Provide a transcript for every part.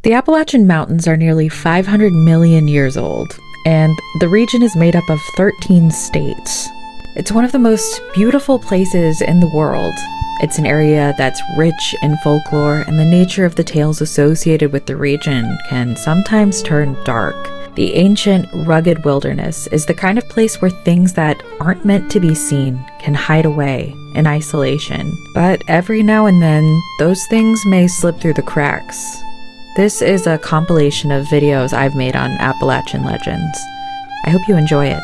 The Appalachian Mountains are nearly 500 million years old, and the region is made up of 13 states. It's one of the most beautiful places in the world. It's an area that's rich in folklore, and the nature of the tales associated with the region can sometimes turn dark. The ancient, rugged wilderness is the kind of place where things that aren't meant to be seen can hide away in isolation. But every now and then, those things may slip through the cracks. This is a compilation of videos I've made on Appalachian legends. I hope you enjoy it.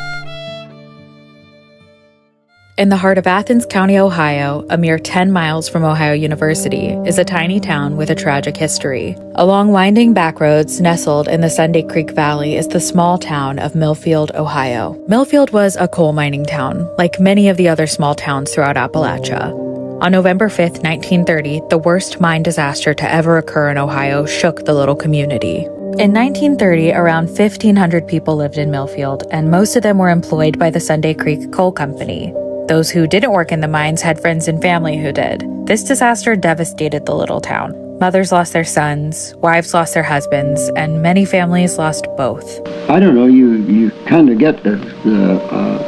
In the heart of Athens County, Ohio, a mere 10 miles from Ohio University, is a tiny town with a tragic history. Along winding back roads nestled in the Sunday Creek Valley is the small town of Millfield, Ohio. Millfield was a coal mining town, like many of the other small towns throughout Appalachia. On November 5, 1930, the worst mine disaster to ever occur in Ohio shook the little community. In 1930, around 1,500 people lived in Millfield, and most of them were employed by the Sunday Creek Coal Company. Those who didn't work in the mines had friends and family who did. This disaster devastated the little town. Mothers lost their sons, wives lost their husbands, and many families lost both. I don't know, you kind of get the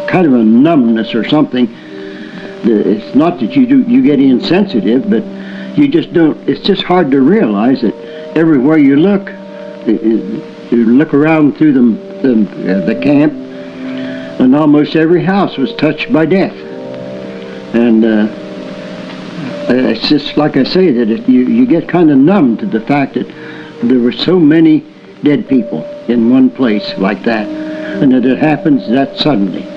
kind of a numbness or something. It's not that you get insensitive, but you just don't. It's just hard to realize that everywhere you look around through the camp, and almost every house was touched by death. And it's just like I say, that you get kind of numb to the fact that there were so many dead people in one place like that, and that it happens that suddenly.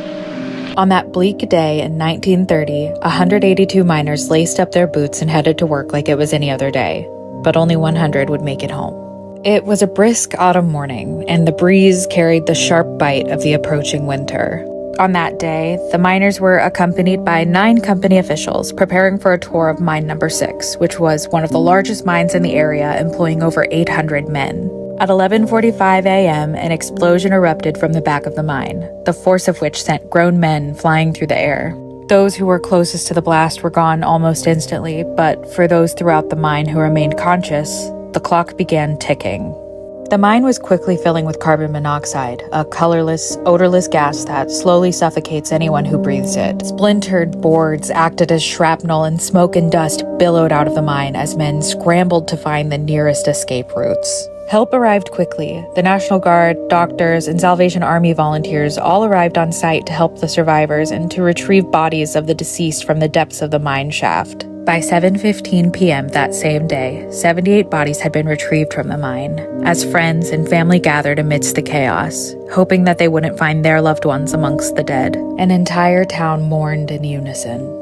On that bleak day in 1930, 182 miners laced up their boots and headed to work like it was any other day, but only 100 would make it home. It was a brisk autumn morning, and the breeze carried the sharp bite of the approaching winter. On that day, the miners were accompanied by 9 company officials preparing for a tour of Mine Number 6, which was one of the largest mines in the area, employing over 800 men. At 11:45 a.m., an explosion erupted from the back of the mine, the force of which sent grown men flying through the air. Those who were closest to the blast were gone almost instantly, but for those throughout the mine who remained conscious, the clock began ticking. The mine was quickly filling with carbon monoxide, a colorless, odorless gas that slowly suffocates anyone who breathes it. Splintered boards acted as shrapnel, and smoke and dust billowed out of the mine as men scrambled to find the nearest escape routes. Help arrived quickly. The National Guard, doctors, and Salvation Army volunteers all arrived on site to help the survivors and to retrieve bodies of the deceased from the depths of the mine shaft. By 7:15 p.m. that same day, 78 bodies had been retrieved from the mine, as friends and family gathered amidst the chaos, hoping that they wouldn't find their loved ones amongst the dead. An entire town mourned in unison.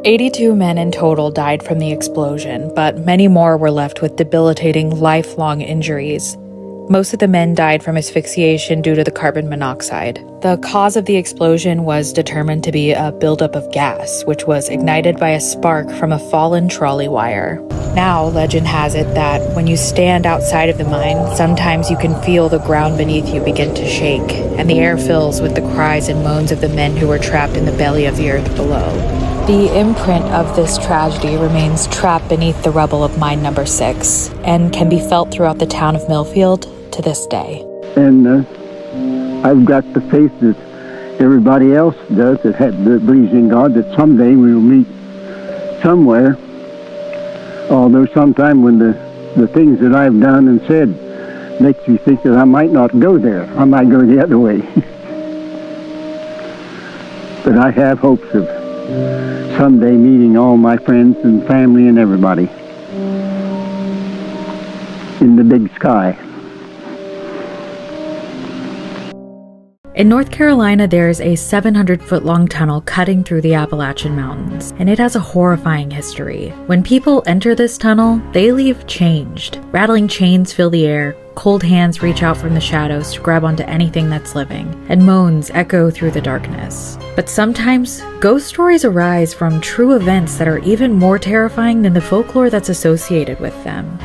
82 men in total died from the explosion, but many more were left with debilitating, lifelong injuries. Most of the men died from asphyxiation due to the carbon monoxide. The cause of the explosion was determined to be a buildup of gas, which was ignited by a spark from a fallen trolley wire. Now, legend has it that when you stand outside of the mine, sometimes you can feel the ground beneath you begin to shake, and the air fills with the cries and moans of the men who were trapped in the belly of the earth below. The imprint of this tragedy remains trapped beneath the rubble of Mine Number 6 and can be felt throughout the town of Millfield to this day. And I've got the faith that everybody else does that believes in God, that someday we will meet somewhere. Although sometime when the things that I've done and said makes me think that I might not go there. I might go the other way. But I have hopes of someday meeting all my friends and family and everybody in the big sky. In North Carolina, there's a 700-foot-long tunnel cutting through the Appalachian Mountains, and it has a horrifying history. When people enter this tunnel, they leave changed. Rattling chains fill the air, cold hands reach out from the shadows to grab onto anything that's living, and moans echo through the darkness. But sometimes, ghost stories arise from true events that are even more terrifying than the folklore that's associated with them.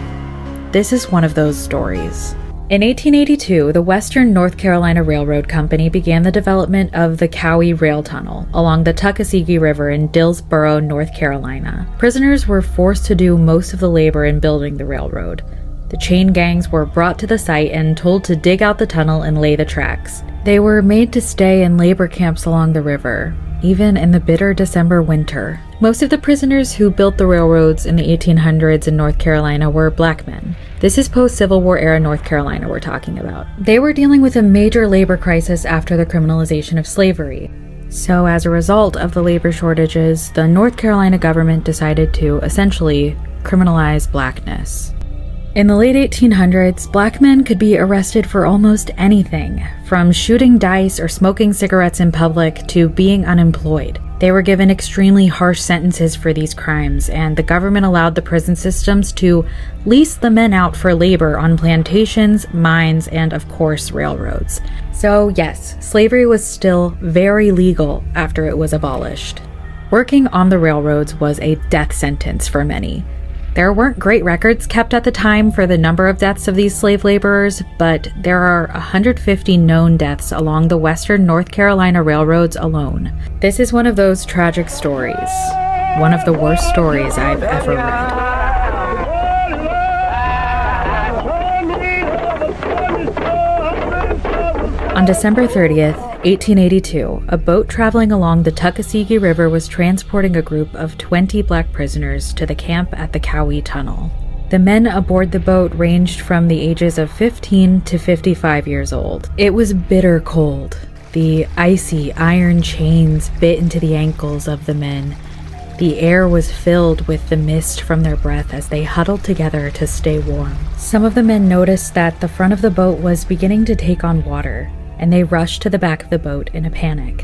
This is one of those stories. In 1882, the Western North Carolina Railroad Company began the development of the Cowie Rail Tunnel along the Tuckasegee River in Dillsboro, North Carolina. Prisoners were forced to do most of the labor in building the railroad. The chain gangs were brought to the site and told to dig out the tunnel and lay the tracks. They were made to stay in labor camps along the river, even in the bitter December winter. Most of the prisoners who built the railroads in the 1800s in North Carolina were black men. This is post-Civil War era North Carolina we're talking about. They were dealing with a major labor crisis after the criminalization of slavery. So as a result of the labor shortages, the North Carolina government decided to essentially criminalize blackness. In the late 1800s, black men could be arrested for almost anything, from shooting dice or smoking cigarettes in public to being unemployed. They were given extremely harsh sentences for these crimes, and the government allowed the prison systems to lease the men out for labor on plantations, mines, and of course, railroads. So yes, slavery was still very legal after it was abolished. Working on the railroads was a death sentence for many. There weren't great records kept at the time for the number of deaths of these slave laborers, but there are 150 known deaths along the western North Carolina railroads alone. This is one of those tragic stories. One of the worst stories I've ever read. On December 30th, 1882, a boat traveling along the Tuckasegee River was transporting a group of 20 black prisoners to the camp at the Cowie Tunnel. The men aboard the boat ranged from the ages of 15 to 55 years old. It was bitter cold. The icy iron chains bit into the ankles of the men. The air was filled with the mist from their breath as they huddled together to stay warm. Some of the men noticed that the front of the boat was beginning to take on water, and they rushed to the back of the boat in a panic.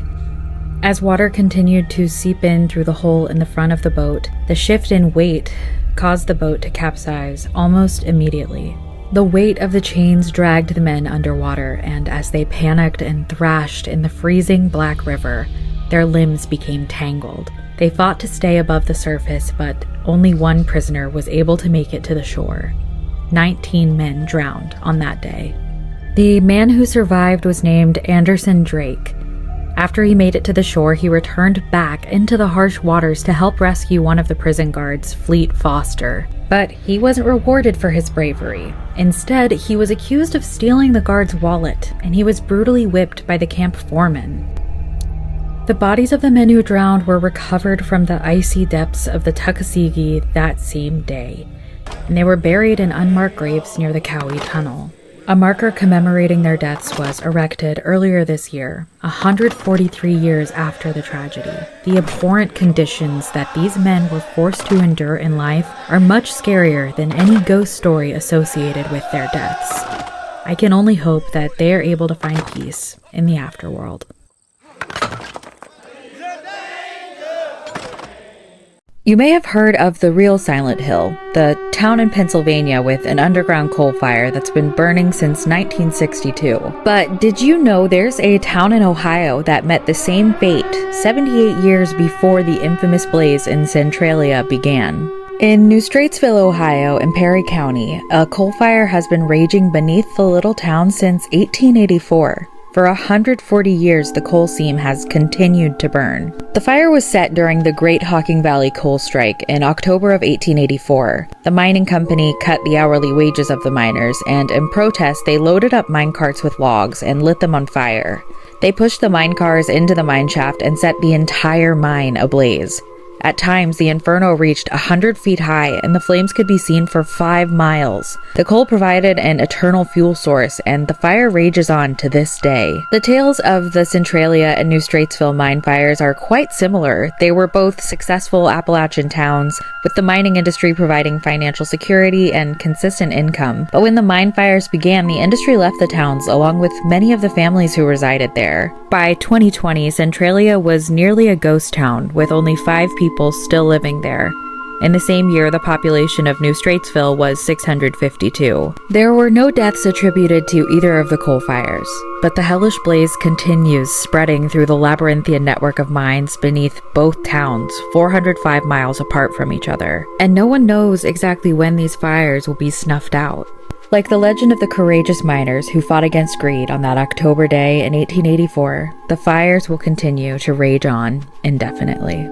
As water continued to seep in through the hole in the front of the boat, the shift in weight caused the boat to capsize almost immediately. The weight of the chains dragged the men underwater, and as they panicked and thrashed in the freezing black river, their limbs became tangled. They fought to stay above the surface, but only one prisoner was able to make it to the shore. 19 men drowned on that day. The man who survived was named Anderson Drake. After he made it to the shore, he returned back into the harsh waters to help rescue one of the prison guards, Fleet Foster. But he wasn't rewarded for his bravery. Instead, he was accused of stealing the guard's wallet, and he was brutally whipped by the camp foreman. The bodies of the men who drowned were recovered from the icy depths of the Tuckasegee that same day, and they were buried in unmarked graves near the Cowie Tunnel. A marker commemorating their deaths was erected earlier this year, 143 years after the tragedy. The abhorrent conditions that these men were forced to endure in life are much scarier than any ghost story associated with their deaths. I can only hope that they are able to find peace in the afterworld. You may have heard of the real Silent Hill, the town in Pennsylvania with an underground coal fire that's been burning since 1962. But did you know there's a town in Ohio that met the same fate 78 years before the infamous blaze in Centralia began? In New Straitsville, Ohio, in Perry County, a coal fire has been raging beneath the little town since 1884. For 140 years, the coal seam has continued to burn. The fire was set during the Great Hocking Valley Coal Strike in October of 1884. The mining company cut the hourly wages of the miners, and in protest, they loaded up mine carts with logs and lit them on fire. They pushed the mine cars into the mine shaft and set the entire mine ablaze. At times, the inferno reached 100 feet high, and the flames could be seen for 5 miles. The coal provided an eternal fuel source, and the fire rages on to this day. The tales of the Centralia and New Straitsville mine fires are quite similar. They were both successful Appalachian towns, with the mining industry providing financial security and consistent income. But when the mine fires began, the industry left the towns, along with many of the families who resided there. By 2020, Centralia was nearly a ghost town, with only 5 people still living there. In the same year, the population of New Straitsville was 652. There were no deaths attributed to either of the coal fires, but the hellish blaze continues spreading through the labyrinthian network of mines beneath both towns, 405 miles apart from each other. And no one knows exactly when these fires will be snuffed out. Like the legend of the courageous miners who fought against greed on that October day in 1884, the fires will continue to rage on indefinitely.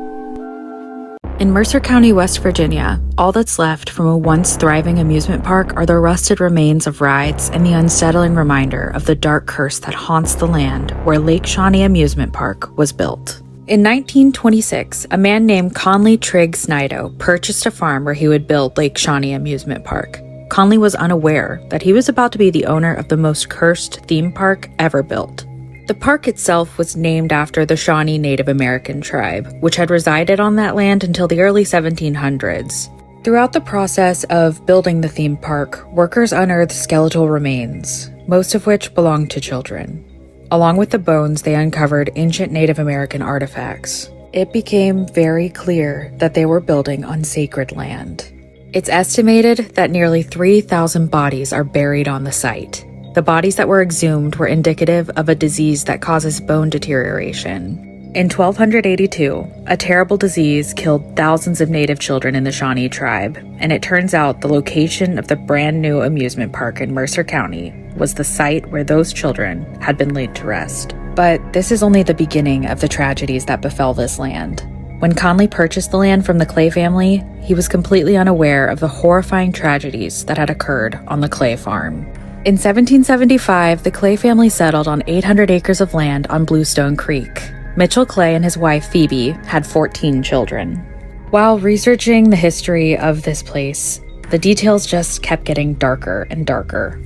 In Mercer County, West Virginia, all that's left from a once thriving amusement park are the rusted remains of rides and the unsettling reminder of the dark curse that haunts the land where Lake Shawnee Amusement Park was built. In 1926, a man named Conley Trigg Snido purchased a farm where he would build Lake Shawnee Amusement Park. Conley was unaware that he was about to be the owner of the most cursed theme park ever built. The park itself was named after the Shawnee Native American tribe, which had resided on that land until the early 1700s. Throughout the process of building the theme park, workers unearthed skeletal remains, most of which belonged to children. Along with the bones, they uncovered ancient Native American artifacts. It became very clear that they were building on sacred land. It's estimated that nearly 3,000 bodies are buried on the site. The bodies that were exhumed were indicative of a disease that causes bone deterioration. In 1282, a terrible disease killed thousands of native children in the Shawnee tribe, and it turns out the location of the brand new amusement park in Mercer County was the site where those children had been laid to rest. But this is only the beginning of the tragedies that befell this land. When Conley purchased the land from the Clay family, he was completely unaware of the horrifying tragedies that had occurred on the Clay farm. In 1775, the Clay family settled on 800 acres of land on Bluestone Creek. Mitchell Clay and his wife Phoebe had 14 children. While researching the history of this place, the details just kept getting darker and darker.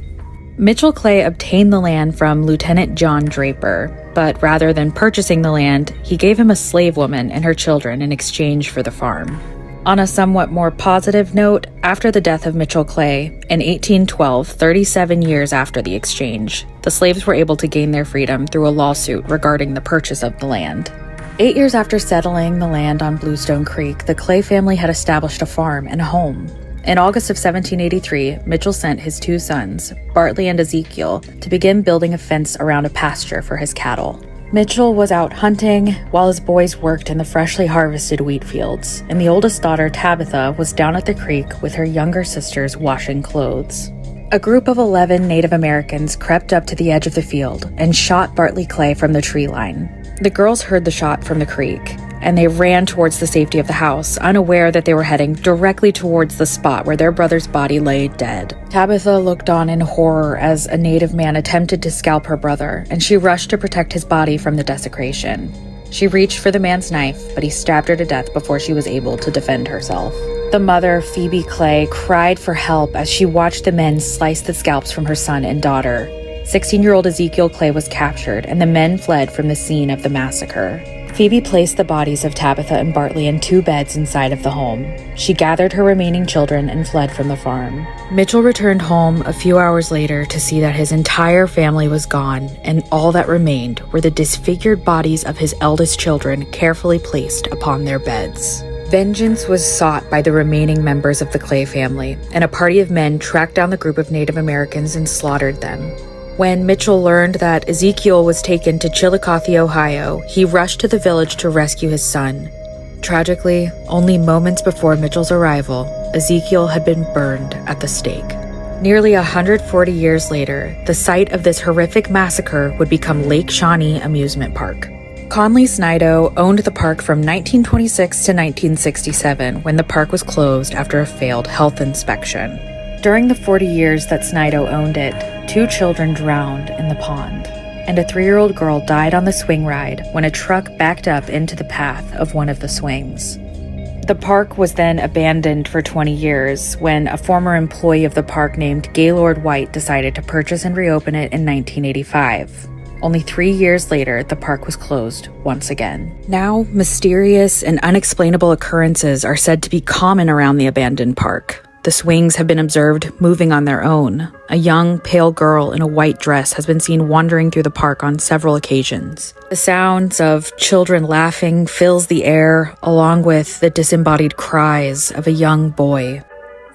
Mitchell Clay obtained the land from Lieutenant John Draper, but rather than purchasing the land, he gave him a slave woman and her children in exchange for the farm. On a somewhat more positive note, after the death of Mitchell Clay, in 1812, 37 years after the exchange, the slaves were able to gain their freedom through a lawsuit regarding the purchase of the land. 8 years after settling the land on Bluestone Creek, the Clay family had established a farm and a home. In August of 1783, Mitchell sent his 2 sons, Bartley and Ezekiel, to begin building a fence around a pasture for his cattle. Mitchell was out hunting while his boys worked in the freshly harvested wheat fields, and the oldest daughter, Tabitha, was down at the creek with her younger sisters washing clothes. A group of 11 Native Americans crept up to the edge of the field and shot Bartley Clay from the tree line. The girls heard the shot from the creek, and they ran towards the safety of the house, unaware that they were heading directly towards the spot where their brother's body lay dead. Tabitha looked on in horror as a native man attempted to scalp her brother, and she rushed to protect his body from the desecration. She reached for the man's knife, but he stabbed her to death before she was able to defend herself. The mother, Phoebe Clay, cried for help as she watched the men slice the scalps from her son and daughter. 16-year-old Ezekiel Clay was captured, and the men fled from the scene of the massacre. Phoebe placed the bodies of Tabitha and Bartley in 2 beds inside of the home. She gathered her remaining children and fled from the farm. Mitchell returned home a few hours later to see that his entire family was gone, and all that remained were the disfigured bodies of his eldest children carefully placed upon their beds. Vengeance was sought by the remaining members of the Clay family, and a party of men tracked down the group of Native Americans and slaughtered them. When Mitchell learned that Ezekiel was taken to Chillicothe, Ohio, he rushed to the village to rescue his son. Tragically, only moments before Mitchell's arrival, Ezekiel had been burned at the stake. Nearly 140 years later, the site of this horrific massacre would become Lake Shawnee Amusement Park. Conley Snido owned the park from 1926 to 1967, when the park was closed after a failed health inspection. During the 40 years that Snido owned it, 2 children drowned in the pond, and a 3-year-old girl died on the swing ride when a truck backed up into the path of one of the swings. The park was then abandoned for 20 years when a former employee of the park named Gaylord White decided to purchase and reopen it in 1985. Only 3 years later, the park was closed once again. Now, mysterious and unexplainable occurrences are said to be common around the abandoned park. The swings have been observed moving on their own. A young, pale girl in a white dress has been seen wandering through the park on several occasions. The sounds of children laughing fills the air, along with the disembodied cries of a young boy.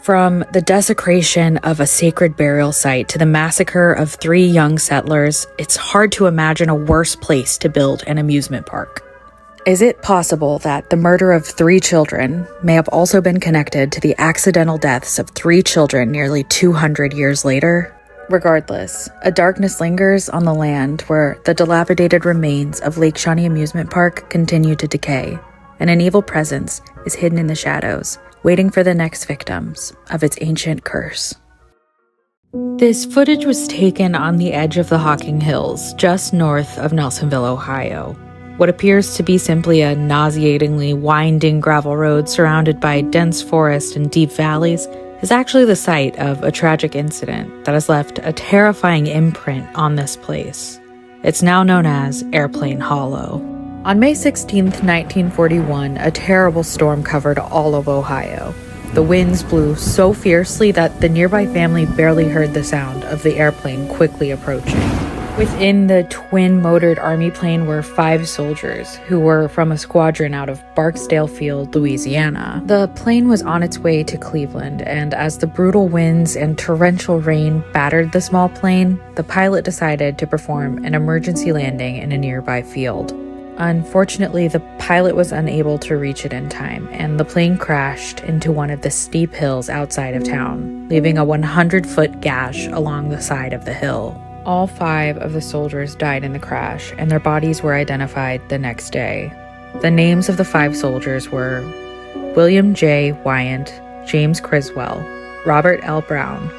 From the desecration of a sacred burial site to the massacre of 3 young settlers, it's hard to imagine a worse place to build an amusement park. Is it possible that the murder of 3 children may have also been connected to the accidental deaths of 3 children nearly 200 years later? Regardless, a darkness lingers on the land where the dilapidated remains of Lake Shawnee Amusement Park continue to decay, and an evil presence is hidden in the shadows, waiting for the next victims of its ancient curse. This footage was taken on the edge of the Hocking Hills, just north of Nelsonville, Ohio. What appears to be simply a nauseatingly winding gravel road surrounded by dense forest and deep valleys is actually the site of a tragic incident that has left a terrifying imprint on this place. It's now known as Airplane Hollow. On May 16, 1941, a terrible storm covered all of Ohio. The winds blew so fiercely that the nearby family barely heard the sound of the airplane quickly approaching. Within the twin-motored Army plane were 5 soldiers who were from a squadron out of Barksdale Field, Louisiana. The plane was on its way to Cleveland, and as the brutal winds and torrential rain battered the small plane, the pilot decided to perform an emergency landing in a nearby field. Unfortunately, the pilot was unable to reach it in time, and the plane crashed into one of the steep hills outside of town, leaving a 100-foot gash along the side of the hill. All 5 of the soldiers died in the crash, and their bodies were identified the next day. The names of the 5 soldiers were William J. Wyant, James Criswell, Robert L. Brown,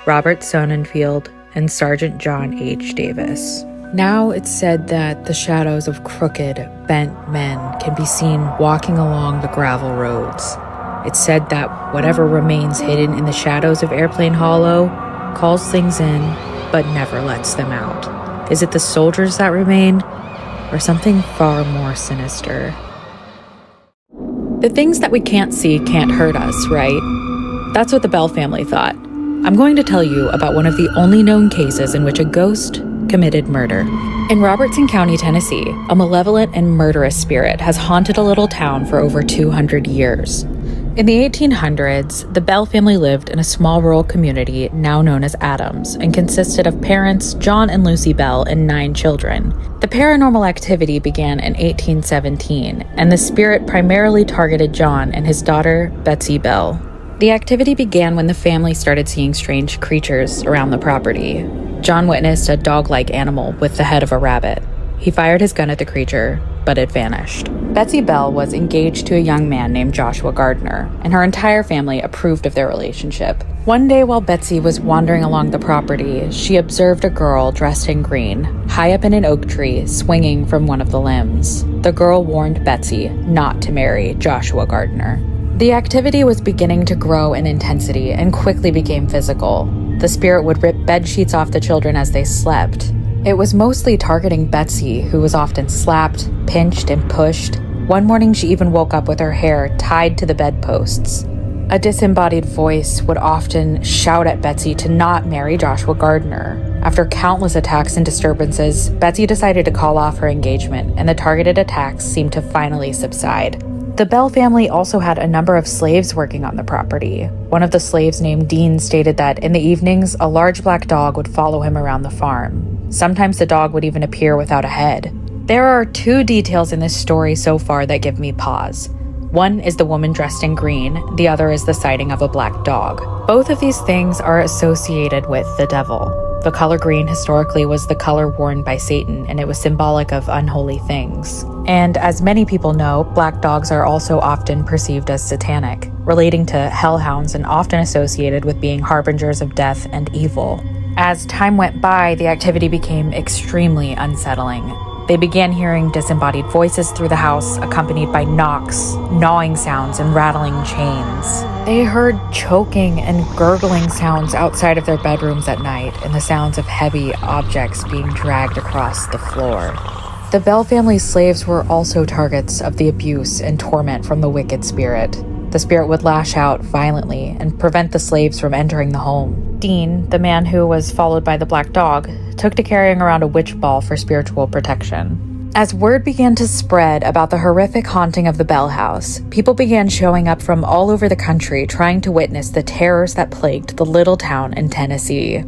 Robert Sonnenfeld, and Sergeant John H. Davis. Now it's said that the shadows of crooked, bent men can be seen walking along the gravel roads. It's said that whatever remains hidden in the shadows of Airplane Hollow calls things in, but never lets them out. Is it the soldiers that remain, or something far more sinister? The things that we can't see can't hurt us, right? That's what the Bell family thought. I'm going to tell you about one of the only known cases in which a ghost committed murder. In Robertson County, Tennessee, a malevolent and murderous spirit has haunted a little town for over 200 years. In the 1800s, the Bell family lived in a small rural community now known as Adams and consisted of parents John and Lucy Bell and 9 children. The paranormal activity began in 1817, and the spirit primarily targeted John and his daughter, Betsy Bell. The activity began when the family started seeing strange creatures around the property. John witnessed a dog-like animal with the head of a rabbit. He fired his gun at the creature, but it vanished. Betsy Bell was engaged to a young man named Joshua Gardner, and her entire family approved of their relationship. One day while Betsy was wandering along the property, she observed a girl dressed in green, high up in an oak tree, swinging from one of the limbs. The girl warned Betsy not to marry Joshua Gardner. The activity was beginning to grow in intensity and quickly became physical. The spirit would rip bed sheets off the children as they slept. It was mostly targeting Betsy, who was often slapped, pinched, and pushed. One morning she even woke up with her hair tied to the bedposts. A disembodied voice would often shout at Betsy to not marry Joshua Gardner. After countless attacks and disturbances, Betsy decided to call off her engagement, and the targeted attacks seemed to finally subside. The Bell family also had a number of slaves working on the property. One of the slaves named Dean stated that in the evenings, a large black dog would follow him around the farm. Sometimes the dog would even appear without a head. There are 2 details in this story so far that give me pause. One is the woman dressed in green, the other is the sighting of a black dog. Both of these things are associated with the devil. The color green historically was the color worn by Satan, and it was symbolic of unholy things. And as many people know, black dogs are also often perceived as satanic, relating to hellhounds and often associated with being harbingers of death and evil. As time went by, the activity became extremely unsettling. They began hearing disembodied voices through the house, accompanied by knocks, gnawing sounds, and rattling chains. They heard choking and gurgling sounds outside of their bedrooms at night, and the sounds of heavy objects being dragged across the floor. The Bell family's slaves were also targets of the abuse and torment from the wicked spirit. The spirit would lash out violently and prevent the slaves from entering the home. Dean, the man who was followed by the black dog, took to carrying around a witch ball for spiritual protection. As word began to spread about the horrific haunting of the Bell house, people began showing up from all over the country trying to witness the terrors that plagued the little town in Tennessee.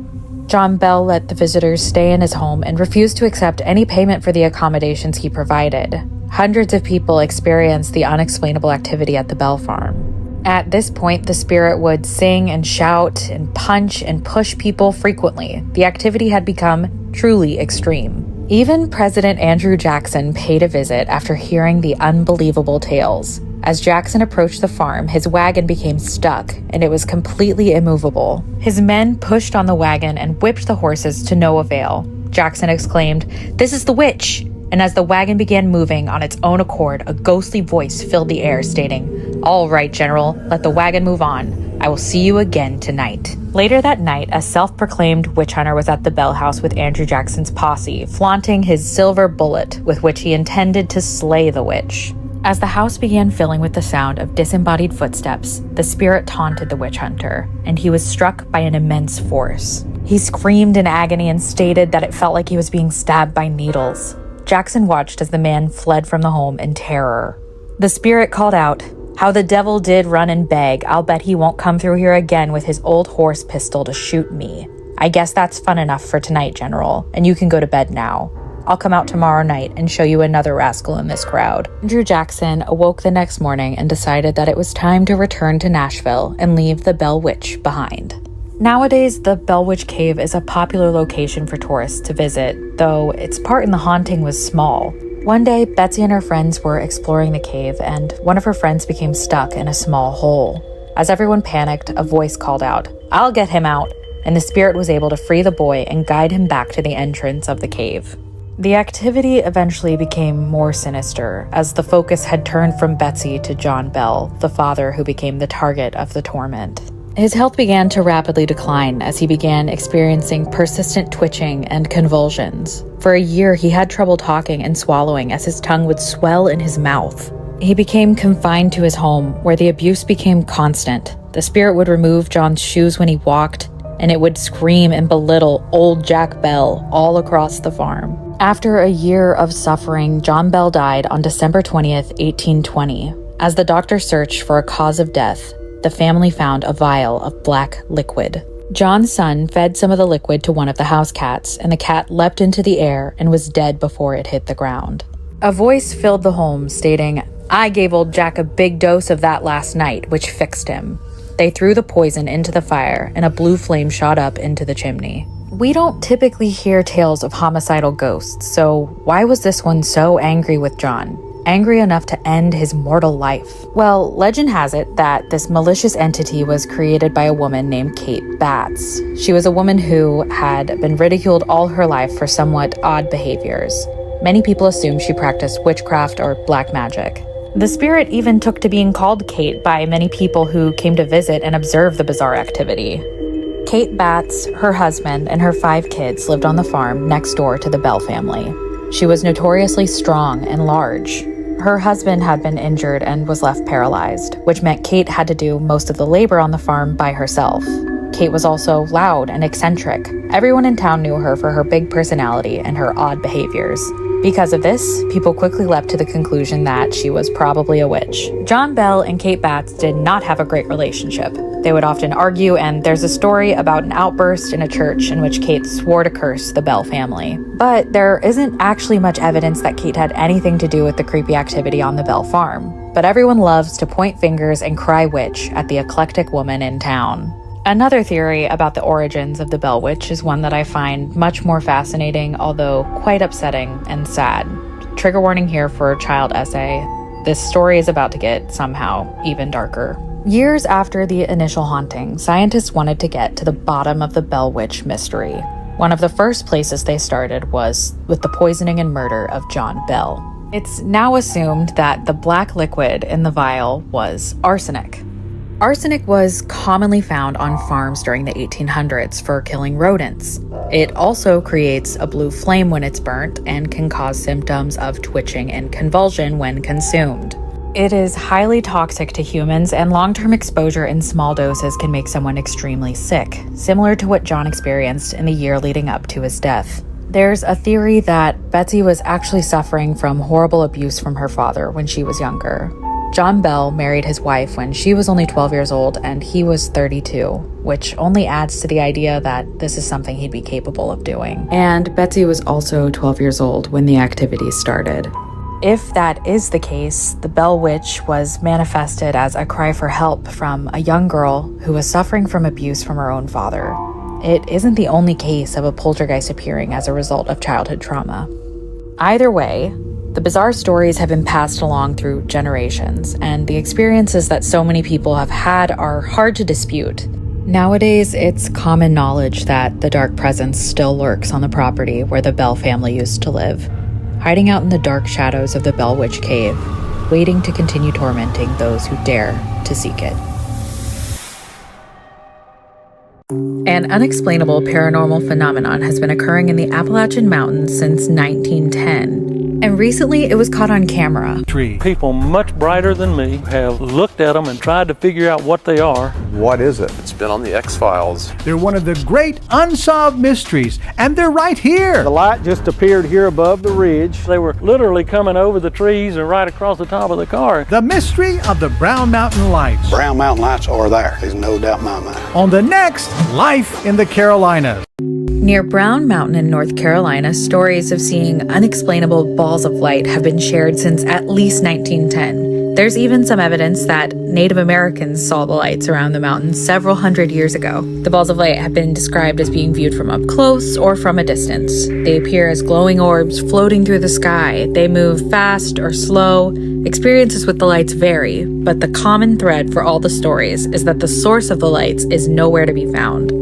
John Bell let the visitors stay in his home and refused to accept any payment for the accommodations he provided. Hundreds of people experienced the unexplainable activity at the Bell farm. At this point, the spirit would sing and shout and punch and push people frequently. The activity had become truly extreme. Even President Andrew Jackson paid a visit after hearing the unbelievable tales. As Jackson approached the farm, his wagon became stuck, and it was completely immovable. His men pushed on the wagon and whipped the horses to no avail. Jackson exclaimed, "This is the witch!" And as the wagon began moving on its own accord, a ghostly voice filled the air, stating, "All right, General, let the wagon move on. I will see you again tonight." Later that night, a self-proclaimed witch hunter was at the Bell House with Andrew Jackson's posse, flaunting his silver bullet with which he intended to slay the witch. As the house began filling with the sound of disembodied footsteps, the spirit taunted the witch hunter, and he was struck by an immense force. He screamed in agony and stated that it felt like he was being stabbed by needles. Jackson watched as the man fled from the home in terror. The spirit called out, "How the devil did run and beg. I'll bet he won't come through here again with his old horse pistol to shoot me. I guess that's fun enough for tonight, General, and you can go to bed now. I'll come out tomorrow night and show you another rascal in this crowd." Andrew Jackson awoke the next morning and decided that it was time to return to Nashville and leave the Bell Witch behind. Nowadays, the Bell Witch Cave is a popular location for tourists to visit, though its part in the haunting was small. One day, Betsy and her friends were exploring the cave, and one of her friends became stuck in a small hole. As everyone panicked, a voice called out, "I'll get him out," and the spirit was able to free the boy and guide him back to the entrance of the cave. The activity eventually became more sinister, as the focus had turned from Betsy to John Bell, the father who became the target of the torment. His health began to rapidly decline as he began experiencing persistent twitching and convulsions. For a year, he had trouble talking and swallowing as his tongue would swell in his mouth. He became confined to his home, where the abuse became constant. The spirit would remove John's shoes when he walked, and it would scream and belittle old Jack Bell all across the farm. After a year of suffering, John Bell died on December 20th, 1820. As the doctor searched for a cause of death, the family found a vial of black liquid. John's son fed some of the liquid to one of the house cats, and the cat leapt into the air and was dead before it hit the ground. A voice filled the home stating, "I gave old Jack a big dose of that last night, which fixed him." They threw the poison into the fire, and a blue flame shot up into the chimney. We don't typically hear tales of homicidal ghosts, so why was this one so angry with John? Angry enough to end his mortal life? Well, legend has it that this malicious entity was created by a woman named Kate Batts. She was a woman who had been ridiculed all her life for somewhat odd behaviors. Many people assume she practiced witchcraft or black magic. The spirit even took to being called Kate by many people who came to visit and observe the bizarre activity. Kate Batts, her husband, and her 5 kids lived on the farm next door to the Bell family. She was notoriously strong and large. Her husband had been injured and was left paralyzed, which meant Kate had to do most of the labor on the farm by herself. Kate was also loud and eccentric. Everyone in town knew her for her big personality and her odd behaviors. Because of this, people quickly leapt to the conclusion that she was probably a witch. John Bell and Kate Batts did not have a great relationship. They would often argue, and there's a story about an outburst in a church in which Kate swore to curse the Bell family. But there isn't actually much evidence that Kate had anything to do with the creepy activity on the Bell farm. But everyone loves to point fingers and cry witch at the eclectic woman in town. Another theory about the origins of the Bell Witch is one that I find much more fascinating, although quite upsetting and sad. Trigger warning here for a child essay. This story is about to get somehow even darker. Years after the initial haunting, scientists wanted to get to the bottom of the Bell Witch mystery. One of the first places they started was with the poisoning and murder of John Bell. It's now assumed that the black liquid in the vial was arsenic. Arsenic was commonly found on farms during the 1800s for killing rodents. It also creates a blue flame when it's burnt and can cause symptoms of twitching and convulsion when consumed. It is highly toxic to humans, and long-term exposure in small doses can make someone extremely sick, similar to what John experienced in the year leading up to his death. There's a theory that Betsy was actually suffering from horrible abuse from her father when she was younger. John Bell married his wife when she was only 12 years old and he was 32, which only adds to the idea that this is something he'd be capable of doing. And Betsy was also 12 years old when the activity started. If that is the case, the Bell Witch was manifested as a cry for help from a young girl who was suffering from abuse from her own father. It isn't the only case of a poltergeist appearing as a result of childhood trauma. Either way, The bizarre stories have been passed along through generations, and the experiences that so many people have had are hard to dispute. Nowadays, it's common knowledge that the dark presence still lurks on the property where the Bell family used to live, hiding out in the dark shadows of the Bell Witch Cave, waiting to continue tormenting those who dare to seek it. An unexplainable paranormal phenomenon has been occurring in the Appalachian Mountains since 1910. And recently, it was caught on camera. People much brighter than me have looked at them and tried to figure out what they are. What is it? It's been on the X-Files. They're one of the great unsolved mysteries, and they're right here. The light just appeared here above the ridge. They were literally coming over the trees and right across the top of the car. The mystery of the Brown Mountain Lights. Brown Mountain Lights are there. There's no doubt in my mind. On the next Life in the Carolinas. Near Brown Mountain in North Carolina, stories of seeing unexplainable balls of light have been shared since at least 1910. There's even some evidence that Native Americans saw the lights around the mountain several hundred years ago. The balls of light have been described as being viewed from up close or from a distance. They appear as glowing orbs floating through the sky. They move fast or slow. Experiences with the lights vary, but the common thread for all the stories is that the source of the lights is nowhere to be found.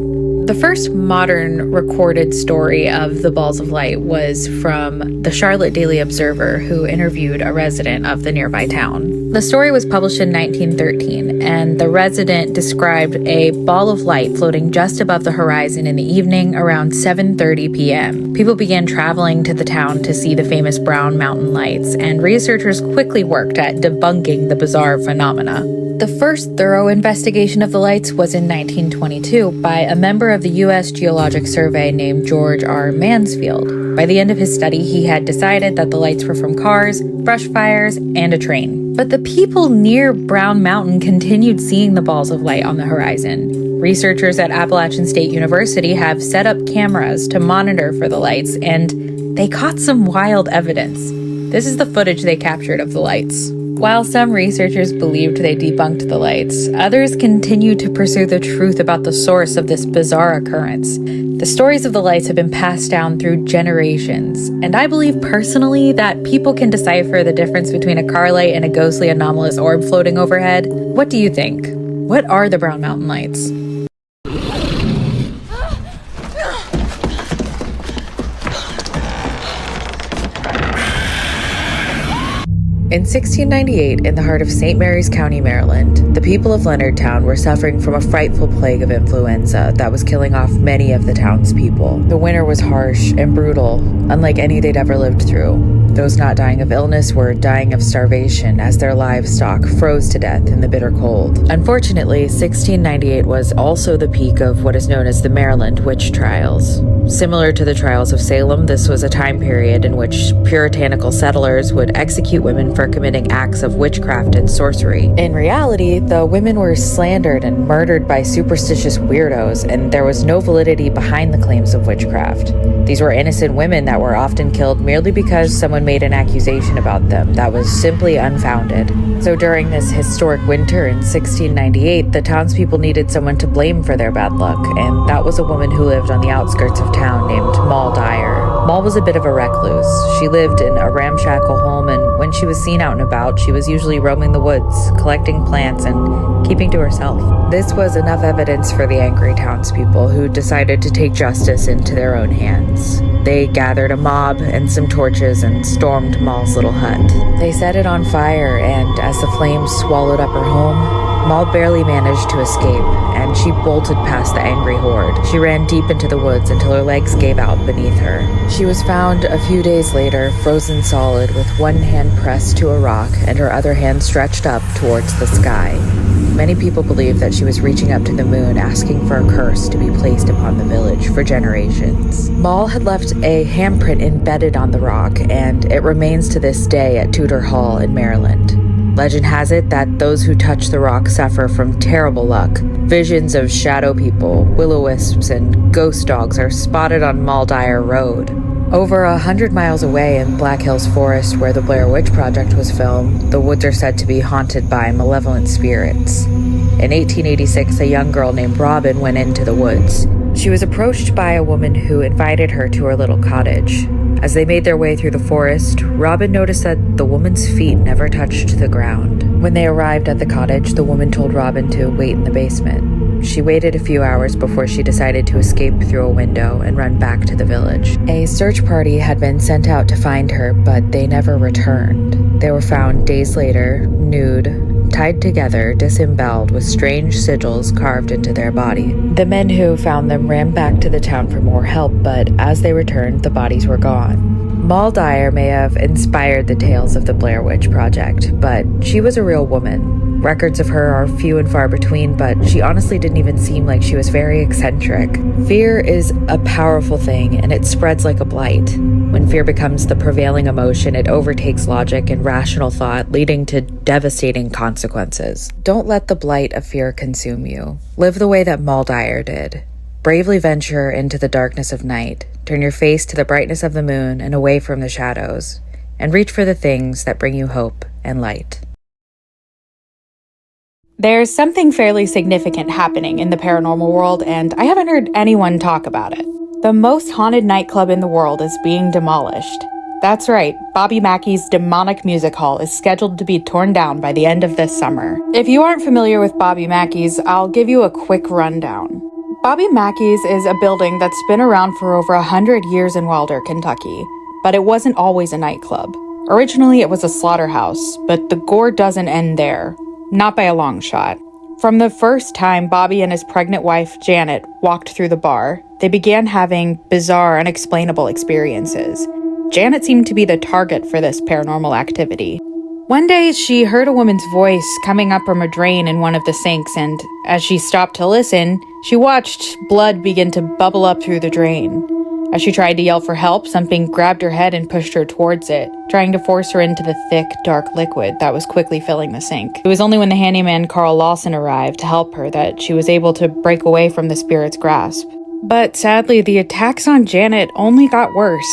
The first modern recorded story of the balls of light was from the Charlotte Daily Observer, who interviewed a resident of the nearby town. The story was published in 1913, and the resident described a ball of light floating just above the horizon in the evening around 7:30 p.m. People began traveling to the town to see the famous Brown Mountain Lights, and researchers quickly worked at debunking the bizarre phenomena. The first thorough investigation of the lights was in 1922 by a member of the U.S. Geologic Survey named George R. Mansfield. By the end of his study, he had decided that the lights were from cars, brush fires, and a train. But the people near Brown Mountain continued seeing the balls of light on the horizon. Researchers at Appalachian State University have set up cameras to monitor for the lights, and they caught some wild evidence. This is the footage they captured of the lights. While some researchers believed they debunked the lights, others continued to pursue the truth about the source of this bizarre occurrence. The stories of the lights have been passed down through generations, and I believe personally that people can decipher the difference between a car light and a ghostly anomalous orb floating overhead. What do you think? What are the Brown Mountain Lights? In 1698, in the heart of St. Mary's County, Maryland, the people of Leonardtown were suffering from a frightful plague of influenza that was killing off many of the townspeople. The winter was harsh and brutal, unlike any they'd ever lived through. Those not dying of illness were dying of starvation as their livestock froze to death in the bitter cold. Unfortunately, 1698 was also the peak of what is known as the Maryland witch trials. Similar to the trials of Salem, this was a time period in which puritanical settlers would execute women for committing acts of witchcraft and sorcery. In reality, the women were slandered and murdered by superstitious weirdos, and there was no validity behind the claims of witchcraft. These were innocent women that were often killed merely because someone made an accusation about them that was simply unfounded. So during this historic winter in 1698, the townspeople needed someone to blame for their bad luck, and that was a woman who lived on the outskirts of town named Moll Dyer. Moll was a bit of a recluse. She lived in a ramshackle home, and when she was seen out and about, she was usually roaming the woods, collecting plants, and keeping to herself. This was enough evidence for the angry townspeople, who decided to take justice into their own hands. They gathered a mob and some torches and stormed Moll's little hut. They set it on fire, and as the flames swallowed up her home, Moll barely managed to escape, and she bolted past the angry horde. She ran deep into the woods until her legs gave out beneath her. She was found a few days later, frozen solid, with one hand pressed to a rock and her other hand stretched up towards the sky. Many people believe that she was reaching up to the moon, asking for a curse to be placed upon the village for generations. Moll had left a handprint embedded on the rock, and it remains to this day at Tudor Hall in Maryland. Legend has it that those who touch the rock suffer from terrible luck. Visions of shadow people, will-o-wisps, and ghost dogs are spotted on Moll Dyer Road. Over 100 miles away in Black Hills Forest, where the Blair Witch Project was filmed, the woods are said to be haunted by malevolent spirits. In 1886, a young girl named Robin went into the woods. She was approached by a woman who invited her to her little cottage. As they made their way through the forest, Robin noticed that the woman's feet never touched the ground. When they arrived at the cottage, the woman told Robin to wait in the basement. She waited a few hours before she decided to escape through a window and run back to the village. A search party had been sent out to find her, but they never returned. They were found days later, nude, tied together, disemboweled with strange sigils carved into their body. The men who found them ran back to the town for more help, but as they returned, the bodies were gone. Moll Dyer may have inspired the tales of the Blair Witch Project, but she was a real woman. Records of her are few and far between, but she honestly didn't even seem like she was very eccentric. Fear is a powerful thing, and it spreads like a blight. When fear becomes the prevailing emotion, it overtakes logic and rational thought, leading to devastating consequences. Don't let the blight of fear consume you. Live the way that Moll Dyer did. Bravely venture into the darkness of night. Turn your face to the brightness of the moon and away from the shadows, and reach for the things that bring you hope and light. There's something fairly significant happening in the paranormal world, and I haven't heard anyone talk about it. The most haunted nightclub in the world is being demolished. That's right, Bobby Mackey's demonic music hall is scheduled to be torn down by the end of this summer. If you aren't familiar with Bobby Mackey's, I'll give you a quick rundown. Bobby Mackey's is a building that's been around for over 100 years in Wilder, Kentucky, but it wasn't always a nightclub. Originally, it was a slaughterhouse, but the gore doesn't end there. Not by a long shot. From the first time Bobby and his pregnant wife, Janet, walked through the bar, they began having bizarre, unexplainable experiences. Janet seemed to be the target for this paranormal activity. One day, she heard a woman's voice coming up from a drain in one of the sinks, and as she stopped to listen, she watched blood begin to bubble up through the drain. As she tried to yell for help, something grabbed her head and pushed her towards it, trying to force her into the thick, dark liquid that was quickly filling the sink. It was only when the handyman Carl Lawson arrived to help her that she was able to break away from the spirit's grasp. But sadly, the attacks on Janet only got worse.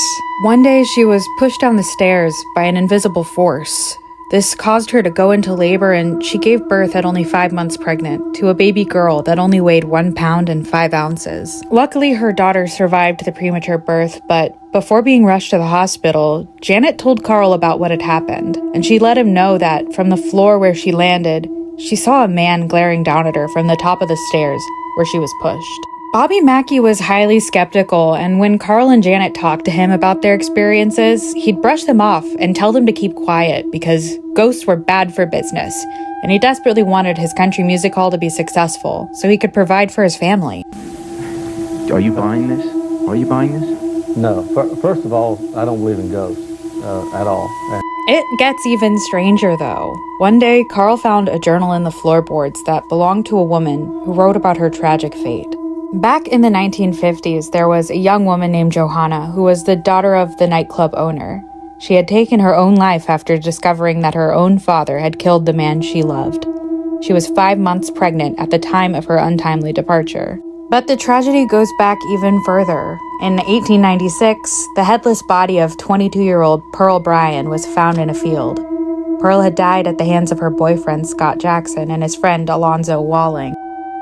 One day, she was pushed down the stairs by an invisible force. This caused her to go into labor, and she gave birth at only 5 months pregnant to a baby girl that only weighed 1 pound and 5 ounces. Luckily, her daughter survived the premature birth, but before being rushed to the hospital, Janet told Carl about what had happened, and she let him know that from the floor where she landed, she saw a man glaring down at her from the top of the stairs where she was pushed. Bobby Mackey was highly skeptical, and when Carl and Janet talked to him about their experiences, he'd brush them off and tell them to keep quiet because ghosts were bad for business, and he desperately wanted his country music hall to be successful so he could provide for his family. Are you buying this? Are you buying this? No. First of all, I don't believe in ghosts at all. It gets even stranger, though. One day, Carl found a journal in the floorboards that belonged to a woman who wrote about her tragic fate. Back in the 1950s, there was a young woman named Johanna who was the daughter of the nightclub owner. She had taken her own life after discovering that her own father had killed the man she loved. She was 5 months pregnant at the time of her untimely departure. But the tragedy goes back even further. In 1896, the headless body of 22-year-old Pearl Bryan was found in a field. Pearl had died at the hands of her boyfriend Scott Jackson and his friend Alonzo Walling.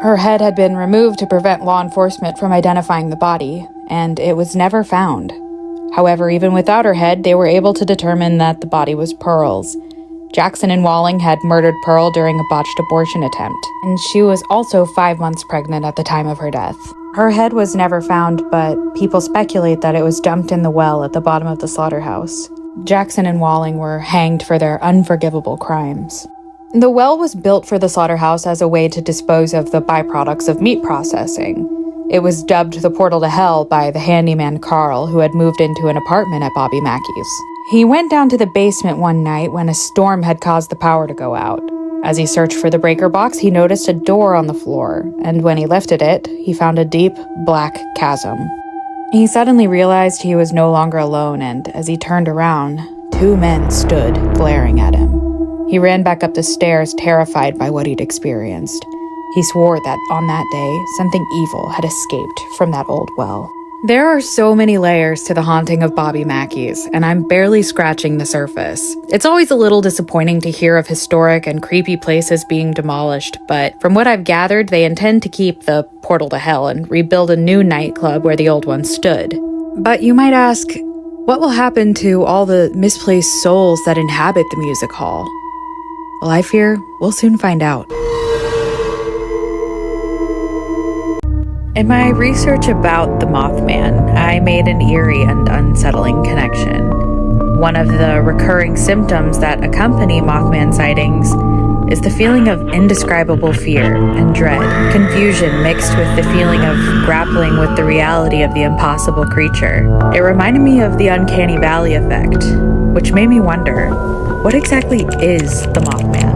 Her head had been removed to prevent law enforcement from identifying the body, and it was never found. However, even without her head, they were able to determine that the body was Pearl's. Jackson and Walling had murdered Pearl during a botched abortion attempt, and she was also 5 months pregnant at the time of her death. Her head was never found, but people speculate that it was dumped in the well at the bottom of the slaughterhouse. Jackson and Walling were hanged for their unforgivable crimes. The well was built for the slaughterhouse as a way to dispose of the byproducts of meat processing. It was dubbed the portal to hell by the handyman Carl, who had moved into an apartment at Bobby Mackey's. He went down to the basement one night when a storm had caused the power to go out. As he searched for the breaker box, he noticed a door on the floor, and when he lifted it, he found a deep, black chasm. He suddenly realized he was no longer alone, and as he turned around, 2 men stood glaring at him. He ran back up the stairs, terrified by what he'd experienced. He swore that on that day, something evil had escaped from that old well. There are so many layers to the haunting of Bobby Mackey's, and I'm barely scratching the surface. It's always a little disappointing to hear of historic and creepy places being demolished, but from what I've gathered, they intend to keep the portal to hell and rebuild a new nightclub where the old one stood. But you might ask, What will happen to all the misplaced souls that inhabit the music hall? Well, I fear we'll soon find out. In my research about the Mothman, I made an eerie and unsettling connection. One of the recurring symptoms that accompany Mothman sightings is the feeling of indescribable fear and dread, confusion mixed with the feeling of grappling with the reality of the impossible creature. It reminded me of the uncanny valley effect, which made me wonder, what exactly is the Mothman?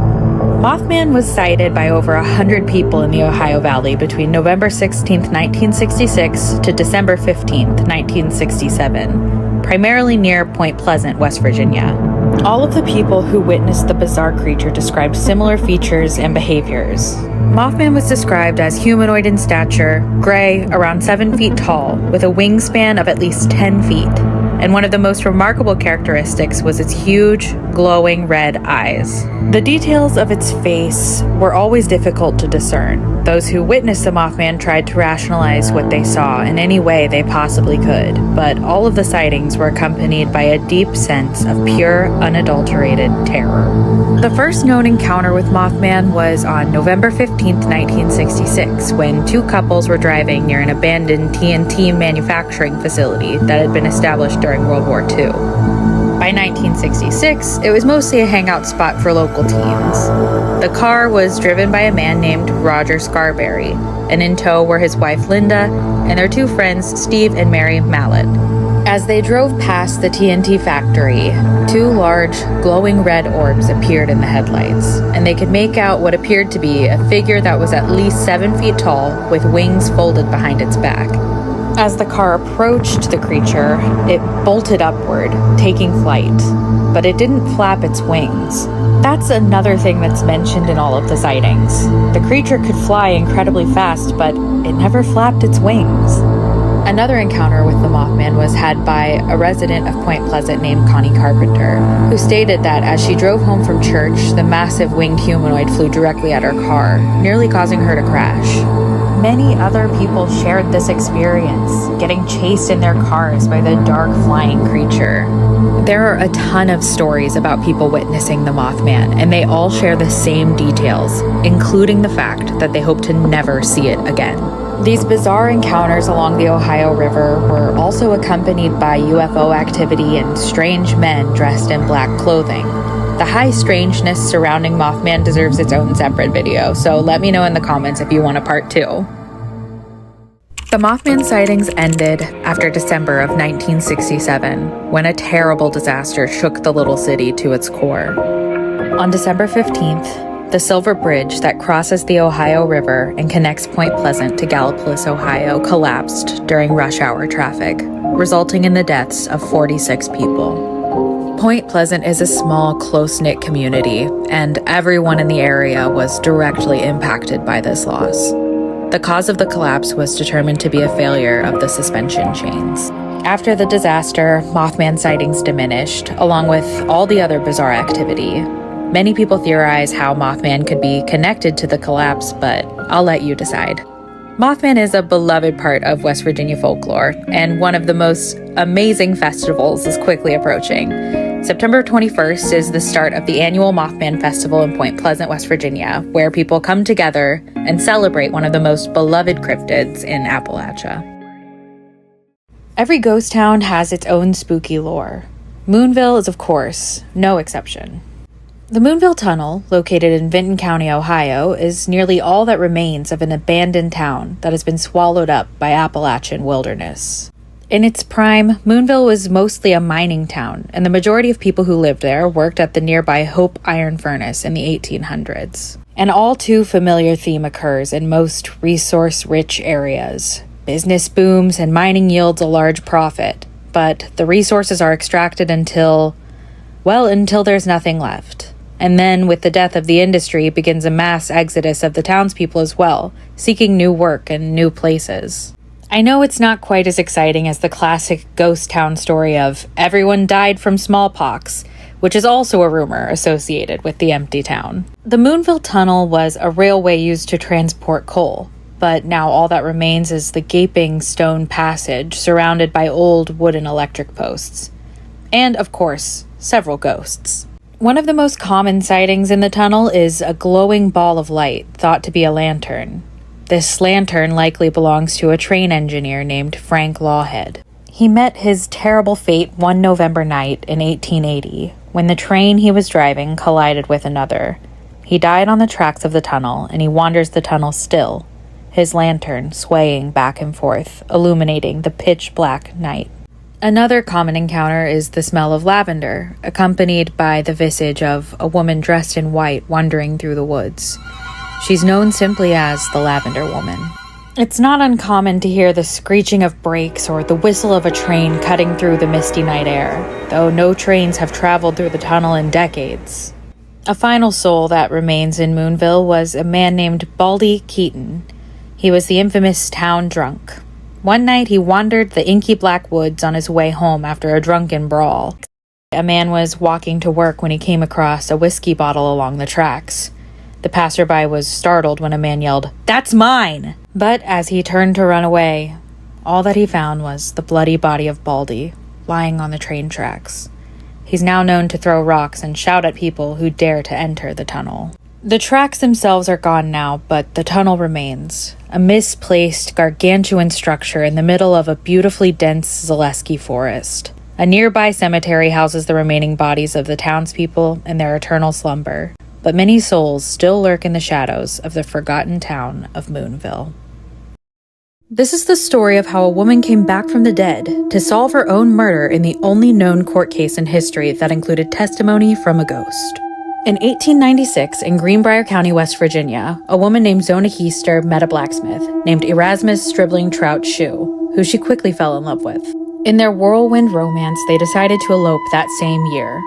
Mothman was sighted by over 100 people in the Ohio Valley between November 16, 1966 to December 15, 1967, primarily near Point Pleasant, West Virginia. All of the people who witnessed the bizarre creature described similar features and behaviors. Mothman was described as humanoid in stature, gray, around 7 feet tall, with a wingspan of at least 10 feet. And one of the most remarkable characteristics was its huge, glowing red eyes. The details of its face were always difficult to discern. Those who witnessed the Mothman tried to rationalize what they saw in any way they possibly could, but all of the sightings were accompanied by a deep sense of pure, unadulterated terror. The first known encounter with Mothman was on November 15, 1966, when two couples were driving near an abandoned TNT manufacturing facility that had been established during World War II. By 1966, it was mostly a hangout spot for local teens. The car was driven by a man named Roger Scarberry, and in tow were his wife Linda and their two friends Steve and Mary Mallett. As they drove past the TNT factory, two large, glowing red orbs appeared in the headlights, and they could make out what appeared to be a figure that was at least 7 feet tall with wings folded behind its back. As the car approached the creature, it bolted upward, taking flight, but it didn't flap its wings. That's another thing that's mentioned in all of the sightings. The creature could fly incredibly fast, but it never flapped its wings. Another encounter with the Mothman was had by a resident of Point Pleasant named Connie Carpenter, who stated that as she drove home from church, the massive winged humanoid flew directly at her car, nearly causing her to crash. Many other people shared this experience, getting chased in their cars by the dark flying creature. There are a ton of stories about people witnessing the Mothman, and they all share the same details, including the fact that they hope to never see it again. These bizarre encounters along the Ohio River were also accompanied by UFO activity and strange men dressed in black clothing. The high strangeness surrounding Mothman deserves its own separate video, so let me know in the comments if you want a part 2. The Mothman sightings ended after December of 1967, when a terrible disaster shook the little city to its core. On December 15th, the Silver Bridge that crosses the Ohio River and connects Point Pleasant to Gallipolis, Ohio, collapsed during rush hour traffic, resulting in the deaths of 46 people. Point Pleasant is a small, close-knit community, and everyone in the area was directly impacted by this loss. The cause of the collapse was determined to be a failure of the suspension chains. After the disaster, Mothman sightings diminished, along with all the other bizarre activity. Many people theorize how Mothman could be connected to the collapse, but I'll let you decide. Mothman is a beloved part of West Virginia folklore, and one of the most amazing festivals is quickly approaching. September 21st is the start of the annual Mothman Festival in Point Pleasant, West Virginia, where people come together and celebrate one of the most beloved cryptids in Appalachia. Every ghost town has its own spooky lore. Moonville is, of course, no exception. The Moonville Tunnel, located in Vinton County, Ohio, is nearly all that remains of an abandoned town that has been swallowed up by Appalachian wilderness. In its prime, Moonville was mostly a mining town, and the majority of people who lived there worked at the nearby Hope Iron Furnace in the 1800s. An all-too familiar theme occurs in most resource-rich areas. Business booms and mining yields a large profit, but the resources are extracted until there's nothing left. And then, with the death of the industry, begins a mass exodus of the townspeople as well, seeking new work and new places. I know it's not quite as exciting as the classic ghost town story of everyone died from smallpox, which is also a rumor associated with the empty town. The Moonville Tunnel was a railway used to transport coal, but now all that remains is the gaping stone passage surrounded by old wooden electric posts. And, of course, several ghosts. One of the most common sightings in the tunnel is a glowing ball of light thought to be a lantern. This lantern likely belongs to a train engineer named Frank Lawhead. He met his terrible fate one November night in 1880 when the train he was driving collided with another. He died on the tracks of the tunnel, and he wanders the tunnel still, his lantern swaying back and forth, illuminating the pitch-black night. Another common encounter is the smell of lavender, accompanied by the visage of a woman dressed in white wandering through the woods. She's known simply as the Lavender Woman. It's not uncommon to hear the screeching of brakes or the whistle of a train cutting through the misty night air, though no trains have traveled through the tunnel in decades. A final soul that remains in Moonville was a man named Baldy Keaton. He was the infamous town drunk. One night he wandered the inky black woods on his way home after a drunken brawl. A man was walking to work when he came across a whiskey bottle along the tracks. The passerby was startled when a man yelled, "That's mine!" But as he turned to run away, all that he found was the bloody body of Baldy, lying on the train tracks. He's now known to throw rocks and shout at people who dare to enter the tunnel. The tracks themselves are gone now, but the tunnel remains, a misplaced, gargantuan structure in the middle of a beautifully dense Zaleski forest. A nearby cemetery houses the remaining bodies of the townspeople in their eternal slumber, but many souls still lurk in the shadows of the forgotten town of Moonville. This is the story of how a woman came back from the dead to solve her own murder in the only known court case in history that included testimony from a ghost. In 1896, in Greenbrier County, West Virginia, a woman named Zona Heaster met a blacksmith named Erasmus Stribling Trout Shoe, who she quickly fell in love with. In their whirlwind romance, they decided to elope that same year.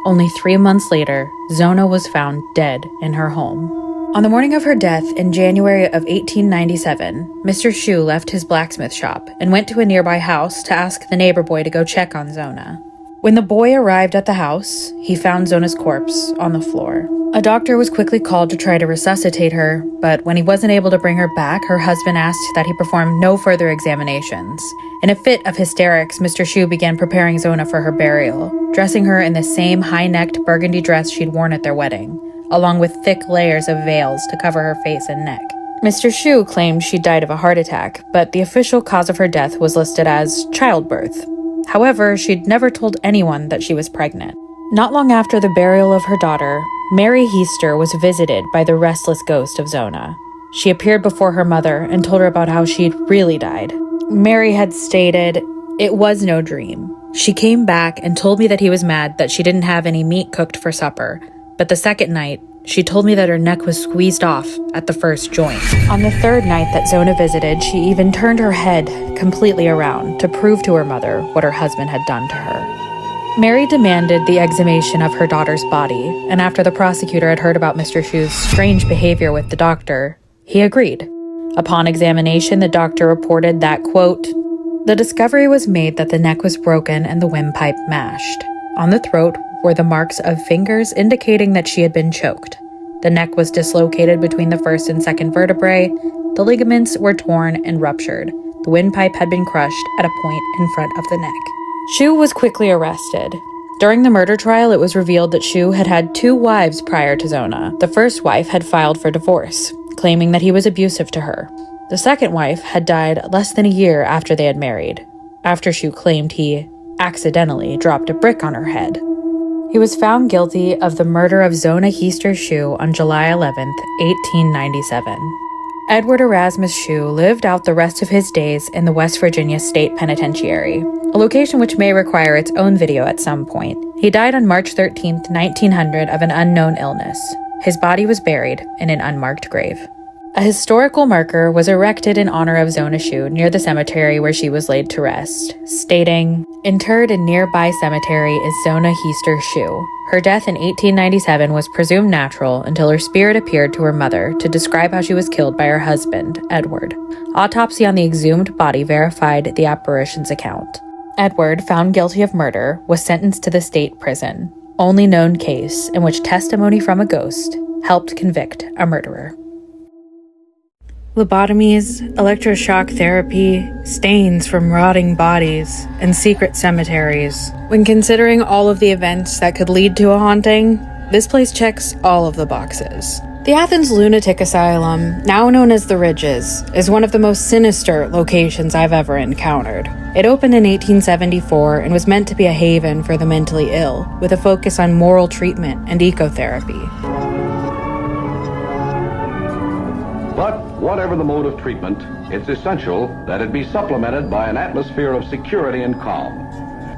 Only 3 months later, Zona was found dead in her home. On the morning of her death in January of 1897, Mr. Shoe left his blacksmith shop and went to a nearby house to ask the neighbor boy to go check on Zona. When the boy arrived at the house, he found Zona's corpse on the floor. A doctor was quickly called to try to resuscitate her, but when he wasn't able to bring her back, her husband asked that he perform no further examinations. In a fit of hysterics, Mr. Shoe began preparing Zona for her burial, dressing her in the same high-necked burgundy dress she'd worn at their wedding, along with thick layers of veils to cover her face and neck. Mr. Shoe claimed she died of a heart attack, but the official cause of her death was listed as childbirth. However, she'd never told anyone that she was pregnant. Not long after the burial of her daughter, Mary Heaster was visited by the restless ghost of Zona. She appeared before her mother and told her about how she'd really died. Mary had stated, "It was no dream. She came back and told me that he was mad that she didn't have any meat cooked for supper, but the second night, she told me that her neck was squeezed off at the first joint." On the third night that Zona visited, she even turned her head completely around to prove to her mother what her husband had done to her. Mary demanded the exhumation of her daughter's body, and after the prosecutor had heard about Mr. Shoe's strange behavior with the doctor, he agreed. Upon examination, the doctor reported that, quote, "The discovery was made that the neck was broken and the windpipe mashed. On the throat were the marks of fingers indicating that she had been choked. The neck was dislocated between the first and second vertebrae. The ligaments were torn and ruptured. The windpipe had been crushed at a point in front of the neck." Shoe was quickly arrested. During the murder trial, it was revealed that Shoe had had 2 wives prior to Zona. The first wife had filed for divorce, claiming that he was abusive to her. The second wife had died less than a year after they had married, after Shoe claimed he accidentally dropped a brick on her head. He was found guilty of the murder of Zona Heaster Shoe on July 11th, 1897. Edward Erasmus Shoe lived out the rest of his days in the West Virginia State Penitentiary, a location which may require its own video at some point. He died on March 13th, 1900 of an unknown illness. His body was buried in an unmarked grave. A historical marker was erected in honor of Zona Shoe near the cemetery where she was laid to rest, stating, "Interred in nearby cemetery is Zona Heaster Shoe. Her death in 1897 was presumed natural until her spirit appeared to her mother to describe how she was killed by her husband, Edward. Autopsy on the exhumed body verified the apparition's account. Edward, found guilty of murder, was sentenced to the state prison, only known case in which testimony from a ghost helped convict a murderer." Lobotomies, electroshock therapy, stains from rotting bodies, and secret cemeteries. When considering all of the events that could lead to a haunting, this place checks all of the boxes. The Athens Lunatic Asylum, now known as the Ridges, is one of the most sinister locations I've ever encountered. It opened in 1874 and was meant to be a haven for the mentally ill, with a focus on moral treatment and ecotherapy. But whatever the mode of treatment, it's essential that it be supplemented by an atmosphere of security and calm.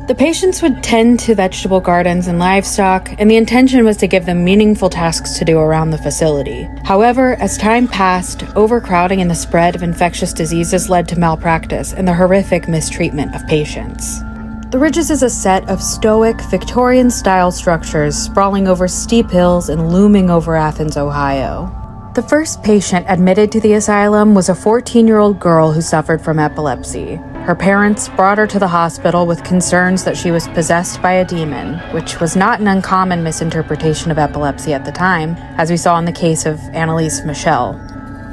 The patients would tend to vegetable gardens and livestock, and the intention was to give them meaningful tasks to do around the facility. However, as time passed, overcrowding and the spread of infectious diseases led to malpractice and the horrific mistreatment of patients. The Ridges is a set of stoic, Victorian-style structures sprawling over steep hills and looming over Athens, Ohio. The first patient admitted to the asylum was a 14-year-old girl who suffered from epilepsy. Her parents brought her to the hospital with concerns that she was possessed by a demon, which was not an uncommon misinterpretation of epilepsy at the time, as we saw in the case of Annalise Michel.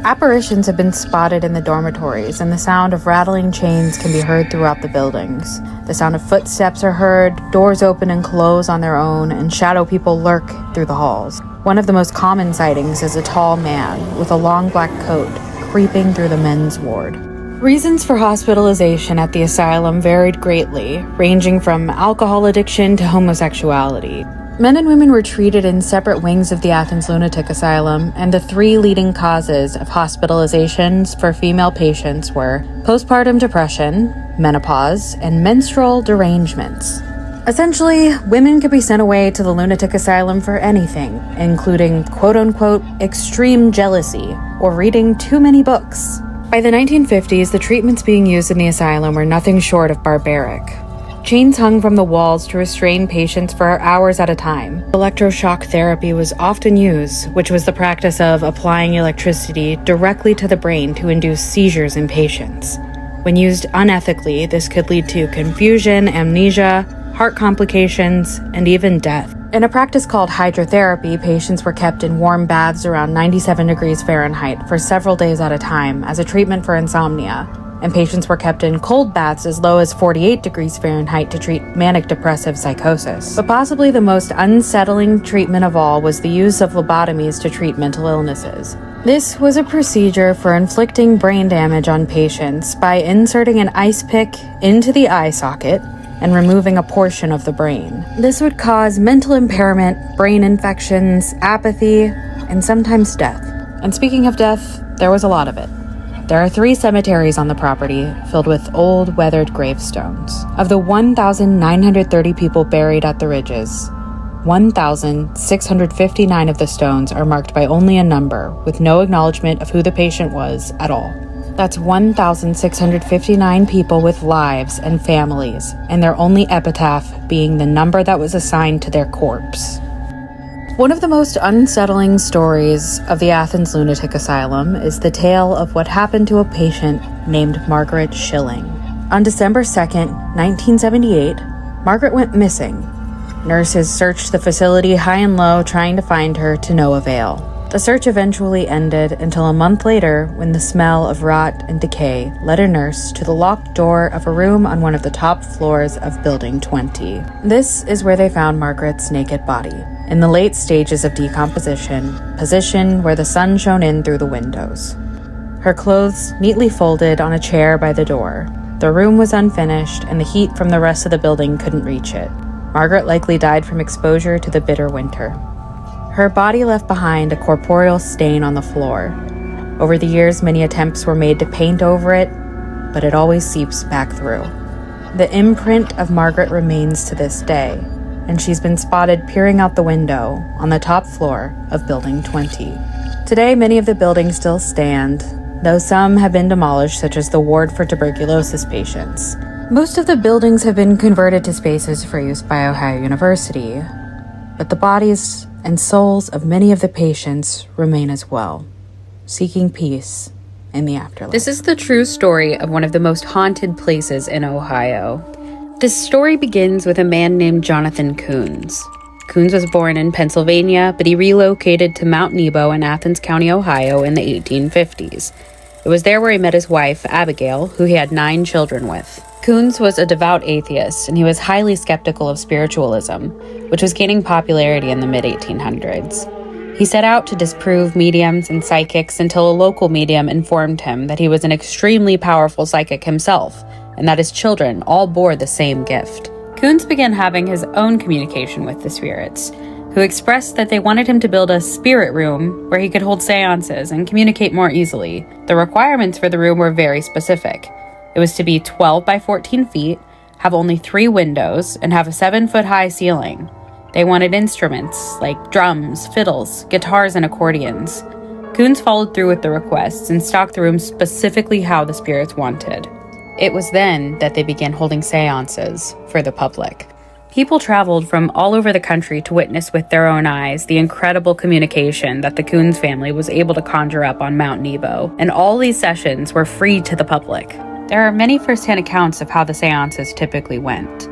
Apparitions have been spotted in the dormitories, and the sound of rattling chains can be heard throughout the buildings. The sound of footsteps are heard, doors open and close on their own, and shadow people lurk through the halls. One of the most common sightings is a tall man with a long black coat creeping through the men's ward. Reasons for hospitalization at the asylum varied greatly, ranging from alcohol addiction to homosexuality. Men and women were treated in separate wings of the Athens Lunatic Asylum, and the three leading causes of hospitalizations for female patients were postpartum depression, menopause, and menstrual derangements. Essentially, women could be sent away to the lunatic asylum for anything, including quote-unquote extreme jealousy or reading too many books. By the 1950s, the treatments being used in the asylum were nothing short of barbaric. Chains hung from the walls to restrain patients for hours at a time. Electroshock therapy was often used, which was the practice of applying electricity directly to the brain to induce seizures in patients. When used unethically, this could lead to confusion, amnesia, heart complications, and even death. In a practice called hydrotherapy, patients were kept in warm baths around 97 degrees Fahrenheit for several days at a time as a treatment for insomnia, and patients were kept in cold baths as low as 48 degrees Fahrenheit to treat manic depressive psychosis. But possibly the most unsettling treatment of all was the use of lobotomies to treat mental illnesses. This was a procedure for inflicting brain damage on patients by inserting an ice pick into the eye socket and removing a portion of the brain. This would cause mental impairment, brain infections, apathy, and sometimes death. And speaking of death, there was a lot of it. There are 3 cemeteries on the property filled with old, weathered gravestones. Of the 1,930 people buried at the Ridges, 1,659 of the stones are marked by only a number, with no acknowledgement of who the patient was at all. That's 1,659 people with lives and families, and their only epitaph being the number that was assigned to their corpse. One of the most unsettling stories of the Athens Lunatic Asylum is the tale of what happened to a patient named Margaret Schilling. On December 2nd, 1978, Margaret went missing. Nurses searched the facility high and low, trying to find her to no avail. The search eventually ended until a month later when the smell of rot and decay led a nurse to the locked door of a room on one of the top floors of Building 20. This is where they found Margaret's naked body, in the late stages of decomposition, positioned where the sun shone in through the windows. Her clothes neatly folded on a chair by the door. The room was unfinished, and the heat from the rest of the building couldn't reach it. Margaret likely died from exposure to the bitter winter. Her body left behind a corporeal stain on the floor. Over the years, many attempts were made to paint over it, but it always seeps back through. The imprint of Margaret remains to this day, and she's been spotted peering out the window on the top floor of Building 20. Today, many of the buildings still stand, though some have been demolished, such as the ward for tuberculosis patients. Most of the buildings have been converted to spaces for use by Ohio University, but the bodies and souls of many of the patients remain as well, seeking peace in the afterlife. This is the true story of one of the most haunted places in Ohio. This story begins with a man named Jonathan Coons. Coons was born in Pennsylvania, but he relocated to Mount Nebo in Athens County, Ohio in the 1850s. It was there where he met his wife, Abigail, who he had 9 children with. Coons was a devout atheist, and he was highly skeptical of spiritualism, which was gaining popularity in the mid-1800s. He set out to disprove mediums and psychics until a local medium informed him that he was an extremely powerful psychic himself, and that his children all bore the same gift. Coons began having his own communication with the spirits, who expressed that they wanted him to build a spirit room where he could hold seances and communicate more easily. The requirements for the room were very specific. It was to be 12 by 14 feet, have only 3 windows, and have a 7-foot-high ceiling. They wanted instruments like drums, fiddles, guitars, and accordions. Coons followed through with the requests and stocked the room specifically how the spirits wanted. It was then that they began holding seances for the public. People traveled from all over the country to witness with their own eyes the incredible communication that the Coons family was able to conjure up on Mount Nebo, and all these sessions were free to the public. There are many first-hand accounts of how the seances typically went.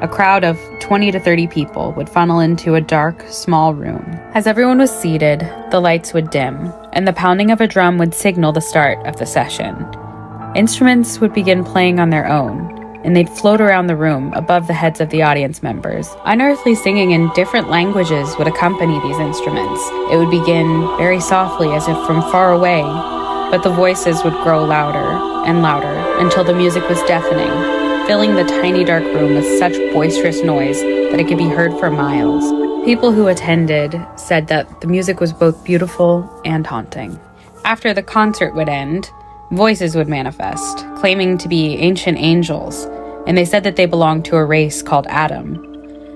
A crowd of 20 to 30 people would funnel into a dark, small room. As everyone was seated, the lights would dim, and the pounding of a drum would signal the start of the session. Instruments would begin playing on their own, and they'd float around the room above the heads of the audience members. Unearthly singing in different languages would accompany these instruments. It would begin very softly, as if from far away, but the voices would grow louder and louder until the music was deafening, filling the tiny dark room with such boisterous noise that it could be heard for miles. People who attended said that the music was both beautiful and haunting. After the concert would end, voices would manifest, claiming to be ancient angels, and they said that they belonged to a race called Adam.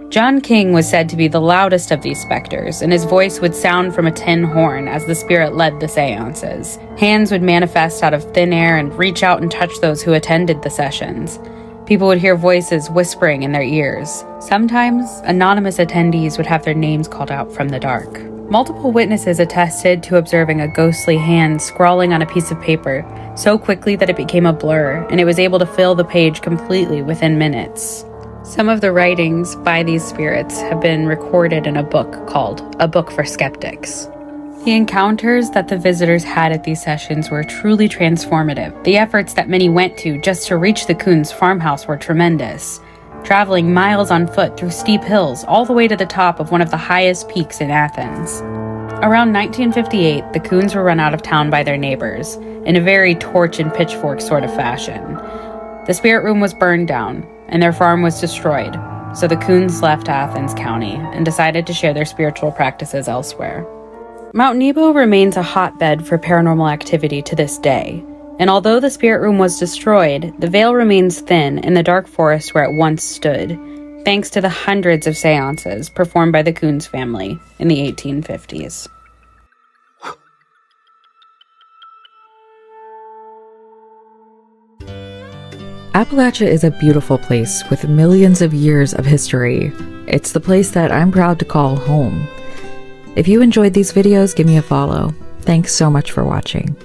John King was said to be the loudest of these specters, and his voice would sound from a tin horn as the spirit led the seances. Hands would manifest out of thin air and reach out and touch those who attended the sessions. People would hear voices whispering in their ears. Sometimes, anonymous attendees would have their names called out from the dark. Multiple witnesses attested to observing a ghostly hand scrawling on a piece of paper so quickly that it became a blur, and it was able to fill the page completely within minutes. Some of the writings by these spirits have been recorded in a book called A Book for Skeptics. The encounters that the visitors had at these sessions were truly transformative. The efforts that many went to just to reach the Coons farmhouse were tremendous, traveling miles on foot through steep hills all the way to the top of one of the highest peaks in Athens. Around 1958, the Coons were run out of town by their neighbors, in a very torch and pitchfork sort of fashion. The spirit room was burned down, and their farm was destroyed, so the Coons left Athens County and decided to share their spiritual practices elsewhere. Mount Nebo remains a hotbed for paranormal activity to this day, and although the spirit room was destroyed, the veil remains thin in the dark forest where it once stood, thanks to the hundreds of seances performed by the Coons family in the 1850s. Appalachia is a beautiful place with millions of years of history. It's the place that I'm proud to call home. If you enjoyed these videos, give me a follow. Thanks so much for watching.